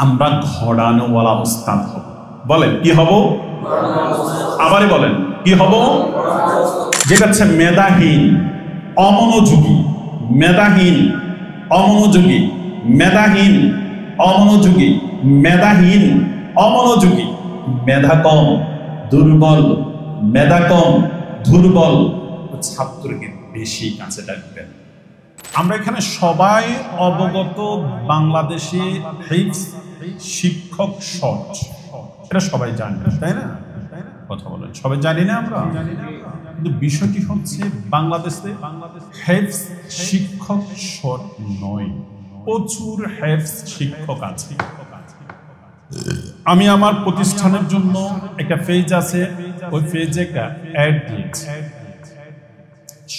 আমরা ঘোরানোওয়ালা উস্তাদ হব। বলেন কি হব? আবারই বলেন কি হব? যেটা হচ্ছে মেধাহীন, অমনোযোগী, মেধাহীন, অমনোযোগী, মেধাহীন, অমনোযোগী, মেধাহীন, অমনোযোগী, মেধা কম, দুর্বল, মেধা কম, দুর্বল ছাত্রকে বেশি কাছে ডাকবেন। আমরা এখানে সবাই অবগত বাংলাদেশে হিফজ শিক্ষক শর্ট, এটা সবাই জানি, তাই না? কথা বলেন সবাই জানি না আমরা? কিন্তু বিষয়টি হচ্ছে বাংলাদেশে হিফজ শিক্ষক শর্ট নয়, প্রচুর হিফজ শিক্ষক আছে। আমি আমার প্রতিষ্ঠানের জন্য একটা পেজ আছে, ওই পেজে একটা অ্যাড দিয়েছি।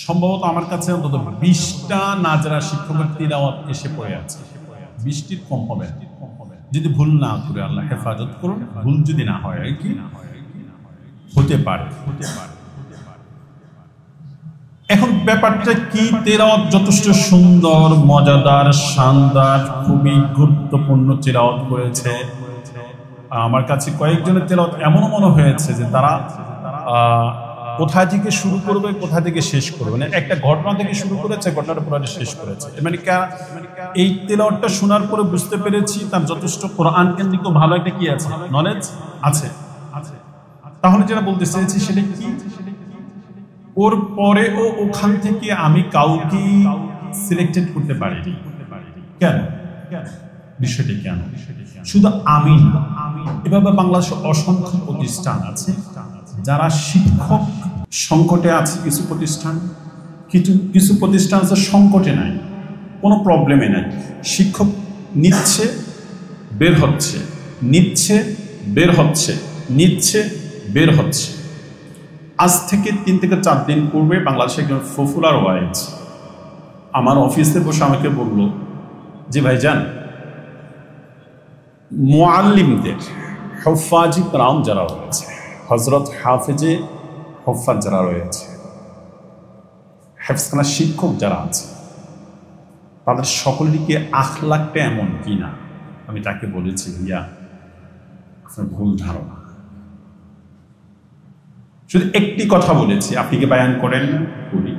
সম্ভবত আমার কাছে অন্তত 20টা নাজরা শিক্ষকের তিলাওয়াত এসে পড়ে আছে। 20টির কম হবে যদি ভুল না করে, আল্লাহ হেফাজত করুন, ভুল যদি না হয় কি হতে পারে। এখন ব্যাপারটা কি, তেলাওয়াত যথেষ্ট সুন্দর, মজাদার, শানদার, খুবই গুরুত্বপূর্ণ তেলাওয়াত করেছে। আমার কাছে কয়েকজনের তেলাওয়াত এমন মনে হয়েছে যে তারা কোথা থেকে শুরু করবে, কোথা থেকে শেষ করবে, মানে একটা ঘটনা থেকে শুরু করেছে, ঘটনাটা পুরো শেষ করেছে। মানে এই তেলাওয়াতটা শোনার পরে বুঝতে পেরেছি তার যথেষ্ট কোরআন কেন্দ্রিক ভালো একটা কি আছে, নলেজ আছে। তাহলে যেটা বলতে চেয়েছি সেটা কি, ওর পরে ও ওখান থেকে আমি কাউকে সিলেক্টেড করতে পারি কেন? বিষয়টি কেন? শুধু আমি না, এভাবে বাংলাদেশে অসংখ্য প্রতিষ্ঠান আছে যারা শিক্ষক সংকটে আছে। কিছু প্রতিষ্ঠান, কিছু প্রতিষ্ঠান আছে সংকটে নাই, কোনো প্রবলেমে নাই, শিক্ষক নিচ্ছে বের হচ্ছে, নিচ্ছে বের হচ্ছে, নিচ্ছে বের হচ্ছে। আজ থেকে 3 থেকে 4 দিন পূর্বে বাংলাদেশে একজন পপুলার ওয়াইজ আমার অফিসে বসে আমাকে বলল যে ভাইজান, মুআল্লিমদের হুফাজি কেরাম যারা রয়েছে, হযরত হাফেজে হুফাজ যারা রয়েছে, হেফজখানার শিক্ষক যারা আছে, তাদের সকলেরই আখলাকটা এমন কিনা। আমি তাকে বলেছি ভাইয়া আপনার ভুল ধারণা। শুধু একটি কথা বলেছি, আপনি কি বায়ান করেন? করি।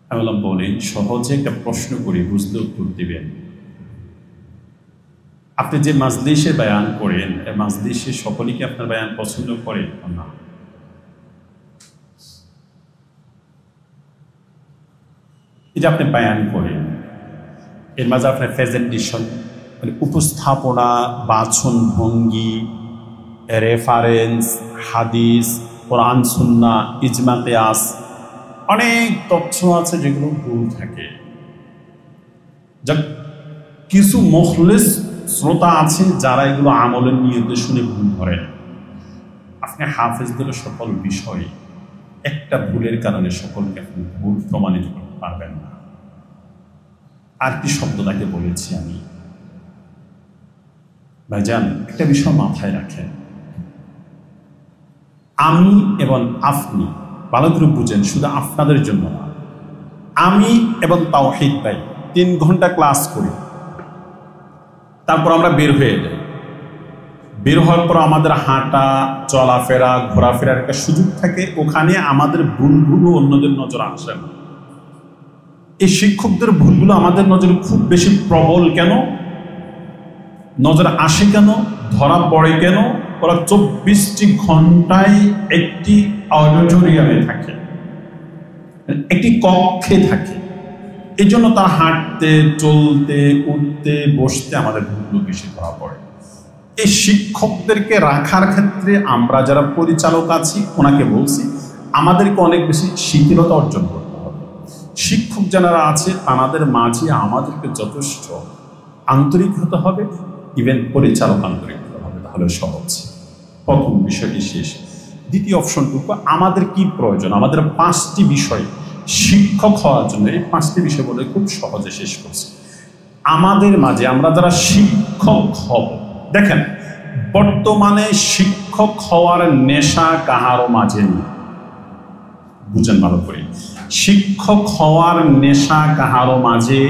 আমি বললাম বলেন, সহজে একটা প্রশ্ন করি, বুঝলে উত্তর দিবেন। আপনি যে মাজলিসে বায়ান করেন, এই মাজলিসে সকলেই কি আপনার বায়ান পছন্দ করে না? এই যে আপনি বায়ান করেন, এর মাঝে আপনার প্রেজেন্টেশন, মানে উপস্থাপনা, বাচন ভঙ্গি, রেফারেন্স, হাদিস, কোরআন সুন্নাহ, ইজমা কিয়াস, অনেক তথ্য আছে যেগুলো ভুল থাকে। যা কিছু মুখলিস শ্রোতা আছে যারা এগুলো আমলের নিয়তে শুনে ভুল ধরেন। আপনি হাফেজদের সকল বিষয়ে একটা ভুলের কারণে সকলকে আপনি ভুল প্রমাণিত করতে পারবেন না। আর কি শব্দ তাকে বলেছি আমি, ভাইজান একটা বিষয় মাথায় রাখেন, আমি এবং আপনি ভালো করে বুঝেন, শুধু আপনাদের জন্য না, আমি এবং তাওহীদ ভাই 3 ঘন্টা ক্লাস করি, তারপর আমরা বের হয়ে যাই। বের হওয়ার পর আমাদের হাঁটা, চলাফেরা, ঘোরাফেরার একটা সুযোগ থাকে, ওখানে আমাদের ভুলগুলো অন্যদের নজরে আসে না। এই শিক্ষকদের ভুলগুলো আমাদের নজরে খুব বেশি প্রবল কেন, নজরে আসে কেন, ধরা পড়ে কেন? ওরা 24টি ঘন্টায় একটি অডিটোরিয়ামে থাকে, একটি কক্ষে থাকে। এই জন্য তার হাঁটতে, চলতে, উঠতে, বসতে আমাদের ভুলগুলো বেশি ধরা পড়ে। এই শিক্ষকদেরকে রাখার ক্ষেত্রে আমরা যারা পরিচালক আছি, ওনাকে বলছি আমাদেরকে অনেক বেশি শিথিলতা অর্জন করতে হবে। শিক্ষক যারা আছে তাদের মাঝে আমাদেরকে যথেষ্ট আন্তরিক হতে হবে, ইভেন পরিচালক আন্তরিক হতে হবে, তাহলে সহজ। প্রথম বিষয়টি শেষ। দ্বিতীয় অপশনটুকু, আমাদের কি প্রয়োজন? আমাদের 5টি বিষয় শিক্ষক হওয়ার জন্য, এই 5টি বিষয় বলে খুব সহজে শেষ করছি। আমাদের মাঝে আমরা যারা শিক্ষক হব, দেখেন বর্তমানে শিক্ষক হওয়ার নেশা কাহারও মাঝে নেই। বুঝেন ভালো করে, শিক্ষক হওয়ার নেশা কাহারও মাঝে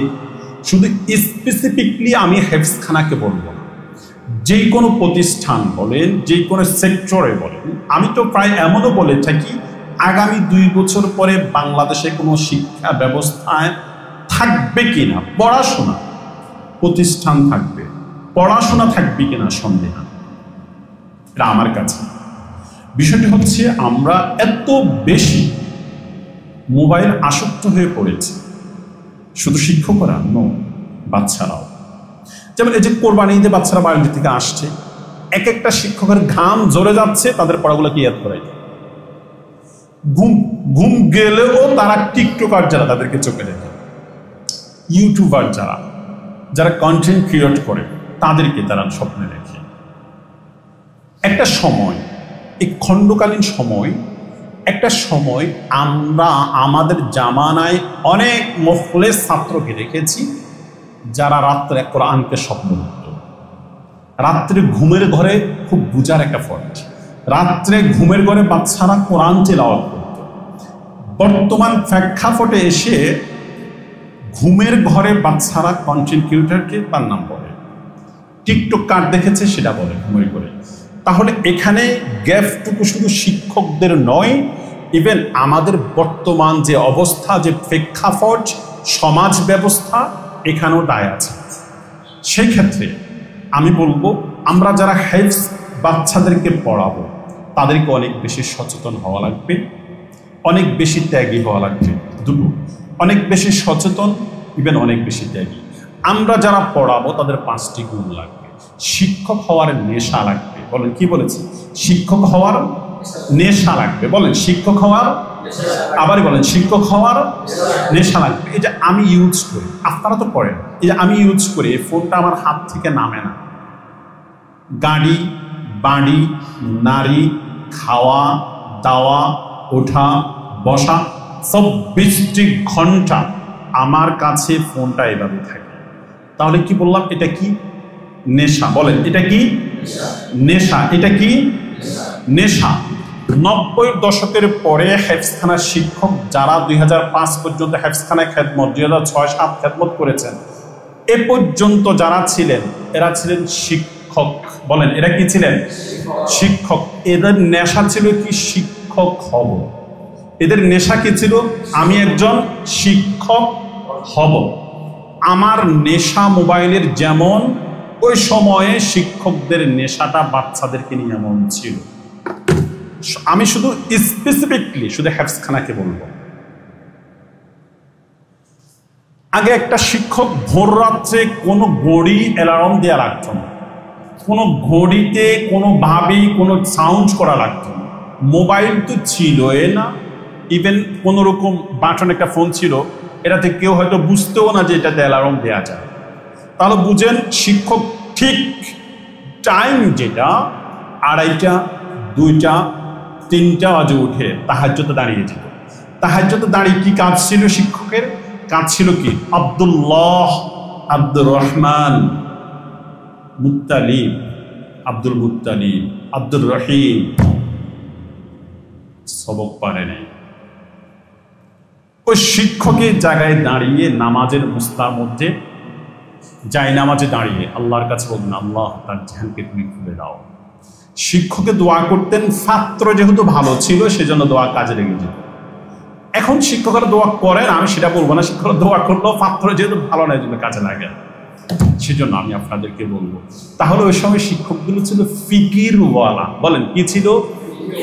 শুধু স্পেসিফিকলি আমি হেফজখানাকে বলবো না, যে কোনো প্রতিষ্ঠান বলেন, যে কোনো সেক্টরে বলেন। আমি তো প্রায় এমনও বলে থাকি, আগামী 2 বছর পরে বাংলাদেশে কোনো শিক্ষা ব্যবস্থায় থাকবে কিনা, পড়াশোনা প্রতিষ্ঠান থাকবে, পড়াশোনা থাকবে কিনা সন্দেহ। এটা আমার কাছে বিষয়টি হচ্ছে, আমরা এত বেশি মোবাইল আসক্ত হয়ে পড়েছি, শুধু শিক্ষকরা নয়, বাচ্চারাও। যেমন এই যে কোরবানি ঈদে বাচ্চারা বাড়ি থেকে আসছে, এক একটা শিক্ষকের ঘাম ঝরে যাচ্ছে, তাদের পড়াগুলো কি ইয়াদ করাই, ঘুম গেলেও তারা টিকটকার যারা তাদেরকে চোখে দেখে, ইউটিউবার যারা কন্টেন্ট ক্রিয়েট করে তাদেরকে তারা স্বপ্নে দেখে। একটা সময়, এই খণ্ডকালীন সময়, একটা সময় আমরা আমাদের জামানায় অনেক মুখলেস ছাত্রকে দেখেছি যারা রাত্রে কোরআনকে স্বপ্ন দেখত। রাত্রে ঘুমের ঘরে খুব বুঝার একটা ফল্ট, রাত্রে ঘুমের ঘরে বাচ্চারা কোরআন তেলাওয়াত করত। বর্তমান প্রেক্ষাপটে এসে ঘুমের ঘরে বাচ্চারা কন্টেন্ট ক্রিয়েটরকে তার নাম বলে, টিকটক কার দেখেছে সেটা বলে ঘুমের ঘরে। তাহলে এখানে গ্যাপটুকু শুধু শিক্ষকদের নয়, ইভেন আমাদের বর্তমান যে অবস্থা, যে প্রেক্ষাপট, সমাজ ব্যবস্থা, এখানেও দায় আছে। সেই ক্ষেত্রে আমি বলবো, আমরা যারা হেফজ বাচ্চাদেরকে পড়াবো তাদেরকে অনেক বেশি সচেতন হওয়া লাগবে, অনেক বেশি ত্যাগী হওয়া লাগবে। দুটো, অনেক বেশি সচেতন, ইভেন অনেক বেশি ত্যাগী। আমরা যারা পড়াবো তাদের 5টি গুণ লাগবে। শিক্ষক হওয়ার নেশা লাগবে। বলেন, কি বলেছি? শিক্ষক হওয়ার নেশা লাগবে। বলেন, শিক্ষক হওয়ার, আবারই বলেন, শিক্ষক হওয়ার নেশা লাগবে। এই যে আমি ইউজ করি, আপনারা তো করেন, এই যে আমি ইউজ করি, এই ফোনটা আমার হাত থেকে নামে না। গাড়ি, বাড়ি, নারী, খাওয়া দাওয়া, ওঠা বসা, 24 ঘন্টা আমার কাছে ফোনটা এভাবে থাকে। তাহলে কি বললাম? এটা কি? নেশা। বলেন, এটা কি? নেশা। এটা কি? নেশা। 90 দশকের পরে হেফজখানার শিক্ষক যারা 2005 পর্যন্ত হেফজখানায় খেদমত, 2006-07 খেদমত করেছেন, এ পর্যন্ত যারা ছিলেন এরা ছিলেন শিক্ষক। বলেন, এরা কি ছিলেন? শিক্ষক। এদের নেশা ছিল কি? শিক্ষক হব। এদের নেশা কি ছিল? আমি একজন শিক্ষক হব। আমার নেশা মোবাইলের যেমন, ওই সময়ে শিক্ষকদের নেশাটা বাচ্চাদেরকে নিয়ে এমন ছিল। আমি শুধু স্পেসিফিকলি শুধু হেফজখানাকে বলবো। আগে একটা শিক্ষক ভোর রাত্রে কোনো ঘড়ি অ্যালার্ম দেওয়া লাগতো না, কোনো ঘড়িতে কোনোভাবেই কোনো সাউন্ড করা লাগতো না। মোবাইল তো ছিলই না, ইভেন কোনো রকম বাটন একটা ফোন ছিল, এটাতে কেউ হয়তো বুঝতেও না যে এটাতে অ্যালার্ম দেওয়া যায়। তাহলে বুঝেন, শিক্ষক ঠিক টাইম যেটা 2:30, 2টা, 3টা বাজে উঠে তাহাজ্জুদে দাঁড়িয়ে যেত। তাহাজ্জুদে দাঁড়িয়ে কি কাজ ছিল শিক্ষকের? কাজ ছিল কি? Abdullah, Abdur Rahman, Muttalib, Abdul Muttalib, Abdur Rahim সবক পারে নাই। ওই শিক্ষকের জায়গায় দাঁড়িয়ে নামাজের মুস্তার মধ্যে যাই নামাজে দাঁড়িয়ে আল্লাহর কাছে বলবেন, আল্লাহ তার ধ্যানকে তুমি খুলে দাও। শিক্ষকে দোয়া করতেন, ছাত্র যেহেতু ভালো ছিল সেজন্য দোয়া কাজে লেগে যেত। এখন শিক্ষকরা দোয়া করেন, আমি সেটা বলবো না, শিক্ষকরা দোয়া করলেও ছাত্র যেহেতু ভালো না, জন্য কাজে লাগে। সেজন্য আমি আপনাদেরকে বলবো, তাহলে ওই সময় শিক্ষকগুলো ছিল ফিকিরওয়ালা। বলেন, কি ছিল?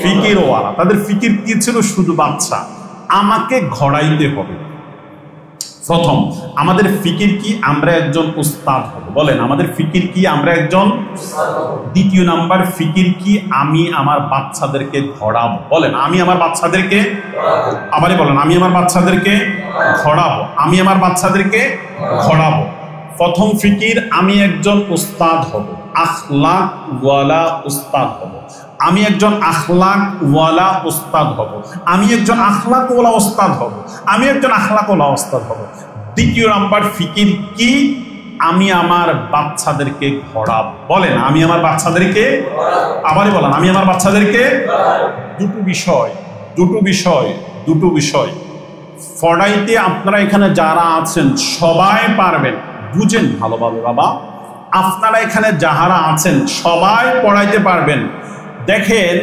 ফিকিরওয়ালা। তাদের ফিকির কি ছিল? শুধু বাচ্চা আমাকে ঘড়াইতে হবে। প্রথম আমাদের ফিকির কি? আমরা একজন উস্তাদ হব। বলেন, আমাদের ফিকির কি? আমরা একজন। দ্বিতীয় নাম্বার ফিকির কি? আমি আমার বাচ্চাদেরকে ঘড়াবো। বলেন, আমি আমার বাচ্চাদেরকে, আবারই বলেন, আমি আমার বাচ্চাদেরকে ঘড়াবো। আমি আমার বাচ্চাদেরকে ঘড়াবো। প্রথম ফিকির, আমি একজন উস্তাদ হব, আখলাক ওয়ালা উস্তাদ হব। আমি একজন আখলাক ওয়ালা উস্তাদ হব। আমি একজন আখলাক ওয়ালা উস্তাদ হব। আমি একজন আখলাক ওয়ালা উস্তাদ হব। দ্বিতীয় নাম্বার ফিকির কি? আমি আমার বাচ্চাদেরকে ঘড়াবো। বলেন, আমি আমার বাচ্চাদেরকে, আবারই বলেন, আমি আমার বাচ্চাদেরকে। দুটো বিষয় পড়াইতে আপনারা এখানে যারা আছেন সবাই পারবেন। বুঝেন ভালোভাবে বাবা, আপনারা এখানে যাহারা আছেন সবাই পড়াইতে পারবেন। দেখেন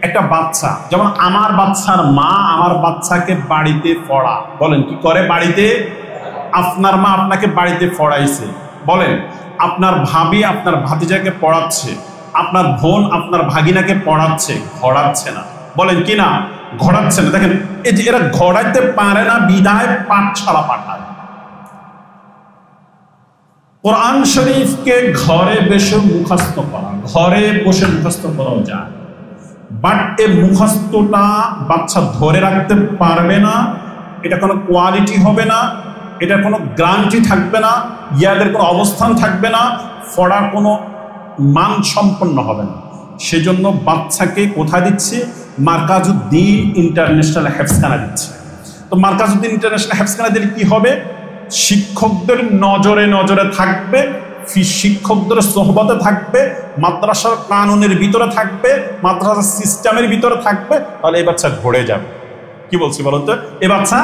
একটা বাচ্চা, যেমন আমার বাচ্চার মা আমার বাচ্চাকে বাড়িতে পড়া, বলেন কি করে বাড়িতে? আপনার মা আপনাকে বাড়িতে পড়াইছে। বলেন আপনার ভাবি আপনার ভাতিজাকে পড়াচ্ছে, আপনার বোন আপনার ভাগিনাকে পড়াচ্ছে, ঘোরাচ্ছে না। বলেন কি না? ঘোরাচ্ছে না। দেখেন এই যে এরা ঘোরাইতে পারে না বিদায় পাঠশালা পাঠায়। কোরআন শরীফকে ঘরে বসে মুখস্থ করা, ঘরে বসে মুখস্থ করাও যায়, বাট এই মুখস্থটা বাচ্চা ধরে রাখতে পারবে না, এটা কোনো কোয়ালিটি হবে না, এটা কোনো গ্যারান্টি থাকবে না, ইয়াদের কোনো অবস্থান থাকবে না, পড়ার কোনো মান সম্পন্ন হবে না। সেজন্য বাচ্চাকে কোথায় দিচ্ছে? মার্কাজউদ্দিন ইন্টারন্যাশনাল হেফজখানা দিচ্ছে। তো মার্কাজউদ্দিন ইন্টারন্যাশনাল হেফজখানা দিলে কি হবে? শিক্ষকদের নজরে নজরে থাকবে, শিক্ষকদের সোহবতে থাকবে, মাদ্রাসার কানুনের ভিতরে থাকবে, মাদ্রাসার সিস্টেমের ভিতরে থাকবে, তাহলে এই বাচ্চা ঘুরে যাবে। কি বলছি বলুন তো? এই বাচ্চা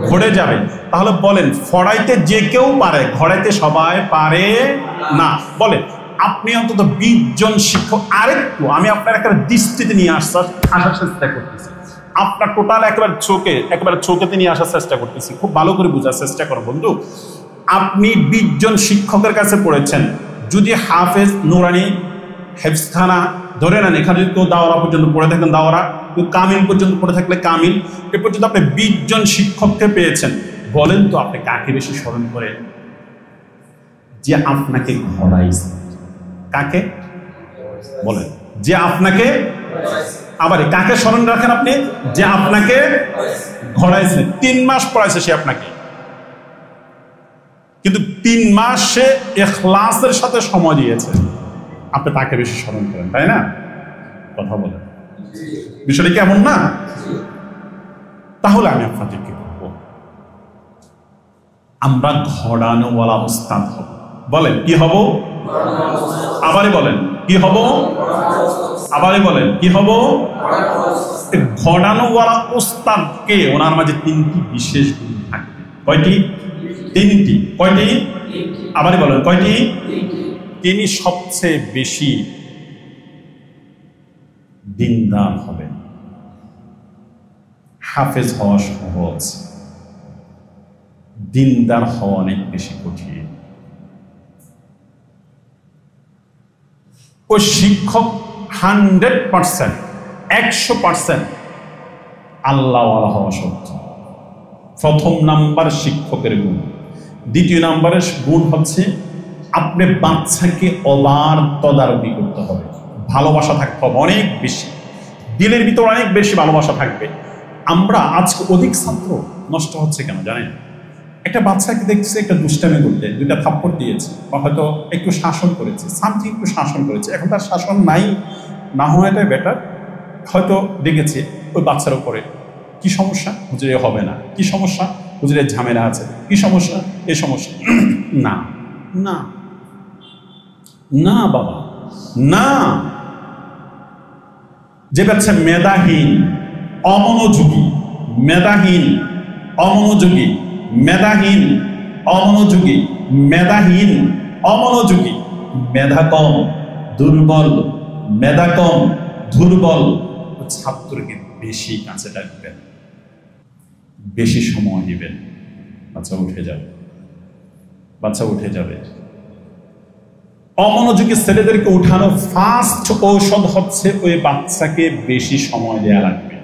ঘুরে যাবে। তাহলে বলেন পড়াইতে যে কেউ পারে, ঘরাইতে সবাই পারে না। বলেন আপনি অন্তত 20 জন শিক্ষক, আরেকটু আমি আপনার একটা দৃষ্টিতে নিয়ে আসার চেষ্টা করতেছি, আপনার টোটাল একেবারে চোখেতে নিয়ে আসার চেষ্টা করতেছি, খুব ভালো করে বোঝার চেষ্টা করো বন্ধু। আপনি 20 জন শিক্ষকের কাছে পড়েছেন, যদি হাফেজ নুরানি হেফজখানা ধরে নেন, এখানে যদি কেউ দাওরা পর্যন্ত পড়ে থাকেন দাওরা, কেউ কামিল পর্যন্ত পড়ে থাকলে কামিল, এ পর্যন্ত আপনি 20 জন শিক্ষককে পেয়েছেন। বলেন তো আপনি কাকে বেশি স্মরণ করেন? যে আপনাকে ঘোরাইছে। কাকে বলেন? যে আপনাকে, আবার কাকে স্মরণ রাখেন আপনি? যে আপনাকে ঘোরাইছে। 3 মাস পড়াইছে সে আপনাকে, কিন্তু 3 মাস সে ইখলাসের সাথে সময় দিয়েছে, আপনি তাকে বেশি স্মরণ করেন, তাই না? কথা বলেন, বিষয়টা কেমন না? তাহলে আমি আপনাদেরকে বলবো, আমরা ঘোরানোওয়ালা উস্তাদ হব। বলেন কি হব? আবারই বলেন কি হব? আবারই বলেন কি হব? ঘোরানোওয়ালা উস্তাদকে ওনার মাঝে 3টি বিশেষ গুণ থাকবে। কয়টি? 3টি। কয়টি? আবারই বলেন কয়টি? তিনি সবচেয়ে বেশি দিনদার হবেন। হাফেজ হওয়া সহজ, দিনদার হওয়া অনেক বেশি কঠিন। ওই শিক্ষক 100%, 100% আল্লাহওয়ালা হওয়া সত্য। প্রথম নাম্বার শিক্ষকের গুণ। দ্বিতীয় নাম্বারের গুণ হচ্ছে আপনি বাচ্চাকে অবার তদারকি করতে হবে, ভালোবাসা থাকতে হবে অনেক বেশি, দিলের ভিতর অনেক বেশি ভালোবাসা থাকবে। আমরা আজকে অধিক ছাত্র নষ্ট হচ্ছে কেন জানেন? একটা বাচ্চাকে দেখছে একটা দুষ্টামি করতে, 2টা থাপ্পড় দিয়েছে, বা হয়তো একটু শাসন করেছে, সামথিং একটু শাসন করেছে, এখন তার শাসন নাই, না হওয়াটাই বেটার। হয়তো দেখেছে ওই বাচ্চার উপরে কি সমস্যা, হুজুরে হবে না, কি সমস্যা, হুজুরের ঝামেলা আছে, কি সমস্যা, এই সমস্যা। না না না বাবা না। যে বাচ্চা মেধাহীন, অমনোযোগী, মেধাহীন, অমনোযোগী, মেধাহীন, অমনোযোগী, মেধাহীন, অমনোযোগী, মেধা কম, দুর্বল, মেধা কম, দুর্বল ছাত্রকে বেশি কাছে ডাকবেন, বেশি সময় দিবেন, বাচ্চা উঠে যাবে, বাচ্চা উঠে যাবে। অমনোযোগী ছেলেদেরকে উঠানো ফার্স্ট ঔষধ হচ্ছে ওই বাচ্চাকে বেশি সময় দেওয়া লাগবে,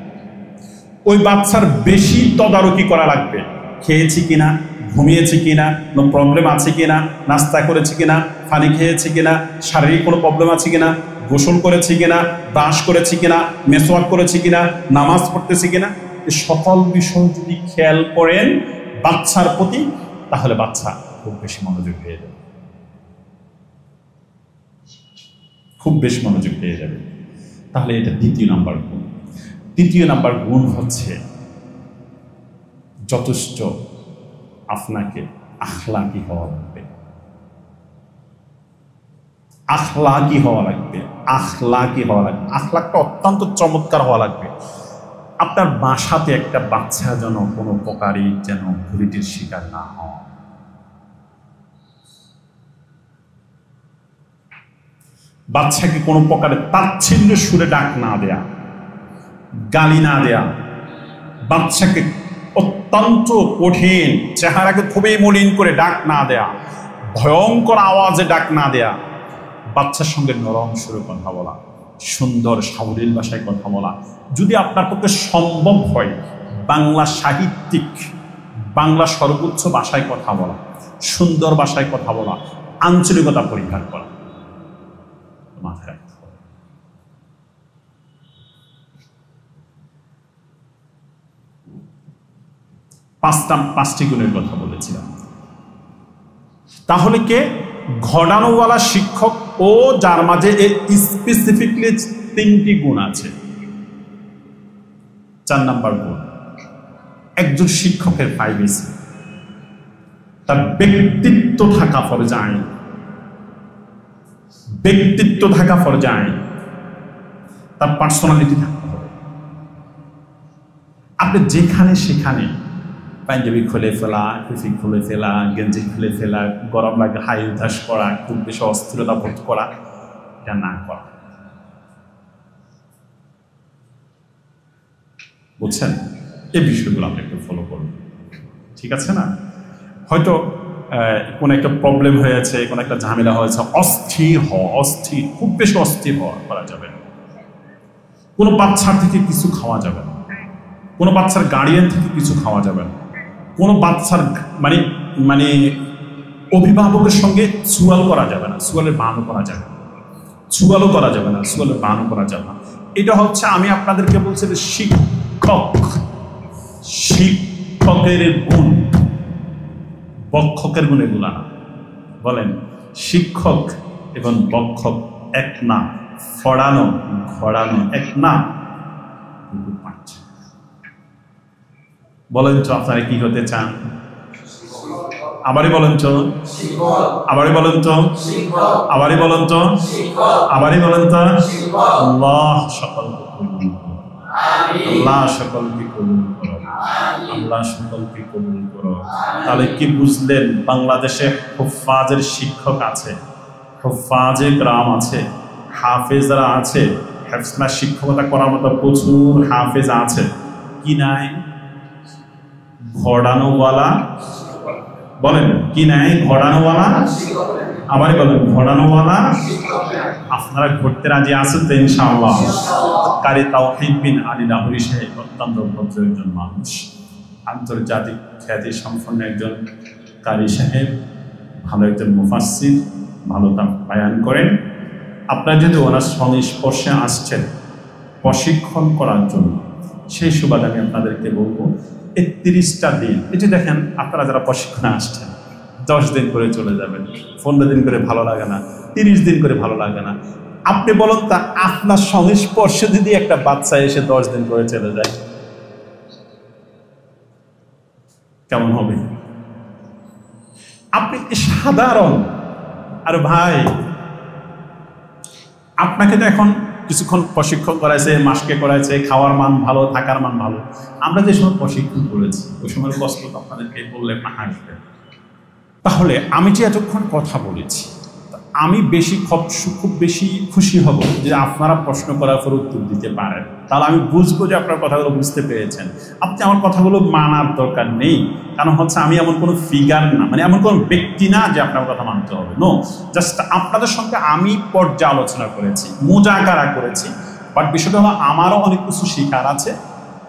ওই বাচ্চার বেশি তদারকি করা লাগবে। খেয়েছি কিনা, ঘুমিয়েছি কিনা, কোনো প্রবলেম আছে কিনা, নাস্তা করেছি কিনা, পানি খেয়েছি কিনা, শারীরিক কোনো প্রবলেম আছে কিনা, গোসল করেছি কিনা, ব্রাশ করেছি কিনা, মেসওয়াক করেছি কিনা, নামাজ পড়তেছি কিনা, এই সকল বিষয় যদি খেয়াল করেন বাচ্চার প্রতি, তাহলে বাচ্চা খুব বেশি মনোযোগ পেয়ে যাবে, খুব বেশি মনোযোগ পেয়ে যাবে। তাহলে এটা দ্বিতীয় নাম্বার গুণ। তৃতীয় নাম্বার গুণ হচ্ছে যথেষ্ট আপনাকে আখলাকি হওয়া লাগবে, আখলাকি হওয়া লাগবে, আখলাকি হওয়া লাগবে। আখলাকটা অত্যন্ত চমৎকার হওয়া লাগবে। আপনার বাসাতে একটা বাচ্চা যেন কোনো প্রকারই যেন ভুলিটির শিকার না হয়, বাচ্চাকে কোনো প্রকারে তাচ্ছিল্য সুরে ডাক না দেয়া, গালি না দেয়া, বাচ্চাকে অত্যন্ত কঠিন চেহারাকে খুবই মলিন করে ডাক না দেয়া, ভয়ঙ্কর আওয়াজে ডাক না দেয়া, বাচ্চার সঙ্গে নরম সুরে কথা বলা, সুন্দর সাবলীল ভাষায় কথা বলা, যদি আপনার পক্ষে সম্ভব হয় বাংলা সাহিত্যিক, বাংলা সর্বোচ্চ ভাষায় কথা বলা, সুন্দর ভাষায় কথা বলা, আঞ্চলিকতা পরিহার করা, মাথায় রাখতে হবে। পাঁচটি গুণের কথা বলেছিলাম। তাহলে কে? ঘটানোওয়ালা শিক্ষক ও যার মাঝে স্পেসিফিকলি 3টি গুণ আছে। 4 নাম্বার গুণ, একজন শিক্ষকের প্রাইভেসি, তার ব্যক্তিত্ব থাকা ফরজাইন, ব্যক্তিত্ব থাকা ফরজাইন, তার পার্সোনালিটি থাকতে হবে। আপনি যেখানে সেখানে পাঞ্জাবি খুলে ফেলা, টুপি খুলে ফেলা, গেঞ্জি খুলে ফেলা, গরম লাগে হাই উদ্ধাস করা, খুব বেশি অস্থিরতা বোধ করা, এটা না করা। বুঝছেন? এই বিষয়গুলো আপনি একটু ফলো করুন, ঠিক আছে না? হয়তো কোনো একটা প্রবলেম হয়েছে, কোনো একটা ঝামেলা হয়েছে, অস্থির, খুব বেশি অস্থির করা যাবে না। কোনো বাচ্চার থেকে কিছু খাওয়া যাবে না, কোনো বাচ্চার গার্ডিয়ান থেকে কিছু খাওয়া যাবে না, কোনো বাচ্চার মানে অভিভাবকের সঙ্গে চুয়াল করা যাবে না, চুয়ালের বানও করা যাবে না, চুয়ালও করা যাবে না, চুয়ালের বানও করা যাবে না। এটা হচ্ছে আমি আপনাদেরকে বলছি যে শিক্ষকের গুণ, বক্ষকের গুণ এগুলা না। বলেন, শিক্ষক এবং বক্ষক এক না, ফড়ানো ঘোরানো এক না। বলেন তো আপনারা কি হতে চান? আবারই বলেন তো, আবারই বলেন তো, আবারই বলেন তো, আবারই বলেন তো। আল্লাহ সকলকে কবুল করো, আল্লাহ সকলকে কবুল করো, আল্লাহ সকলকে কবুল করো। তাহলে কি বুঝলেন? বাংলাদেশে হুফাজের শিক্ষক আছে, হুফাজে কেরাম আছে, হাফেজরা আছে, হেফজনা শিক্ষকতা করার মতো প্রচুর হাফেজ আছে। কি নাই? ঘোরানোওয়ালা। বলেন কি নাই? ঘোরানোওয়ালা। আবার বলেন ঘোরানোওয়ালা। আপনারা ঘুরতে রাজি আছেন তো ইনশাআল্লাহ? কারি তাওহীদ বিন আলী লাহোরী সাহেব অত্যন্ত ভদ্র একজন মানুষ, আন্তর্জাতিক খ্যাতি সম্পন্ন একজন কারি সাহেব, ভালো একজন মুফাসসির, ভালো তা বয়ান করেন। আপনারা যদি ওনার সংস্পর্শে আসছেন প্রশিক্ষণ করার জন্য, সেই সুবাদে আমি আপনাদেরকে বলবো 31টা দিন, এই যে দেখেন আপনারা যারা প্রশিক্ষণে আসছেন 10 দিন করে চলে যাবেন, 15 দিন করে ভালো লাগে না, 30 দিন করে ভালো লাগে না। আপনি বলুন তা, আপনার সংস্পর্শে যদি একটা বাচ্চা এসে 10 দিন করে চলে যায় কেমন হবে? আপনি সাধারণ, আর ভাই আপনাকে তো এখন কিছুক্ষণ প্রশিক্ষণ করাইছে, মাসকে করাইছে, খাওয়ার মান ভালো, থাকার মান ভালো। আমরা যে সময় প্রশিক্ষণ করেছি ওই সময় কষ্ট আপনাদেরকে বললে হাসবে। তাহলে আমি যে এতক্ষণ কথা বলেছি, আমি খুব বেশি খুশি হব যে আপনারা প্রশ্ন করার পর উত্তর দিতে পারেন। তাহলে আমি বুঝবো যে আপনার কথাগুলো বুঝতে পেরেছেন। আপনি আমার কথাগুলো মানার দরকার নেই, কারণ হচ্ছে আমি এমন কোনো ফিগার না, মানে এমন কোনো ব্যক্তি না যে আপনার কথা মানতে হবে। নো, জাস্ট আপনাদের সঙ্গে আমি পর্যালোচনা করেছি, মুজাকারা করেছি। বাট বিষয়টা হলো আমারও অনেক কিছু শিকার আছে।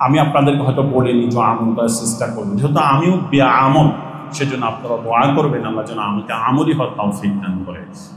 আমি আপনাদেরকে হয়তো বলিনি যে আমল করার চেষ্টা করবো, যেহেতু আমিও বেআমল, সেজন্য আপনারা দোয়া করবেন আল্লাহ যেন আমাকে আমলি হওয়ার তৌফিক দান করে।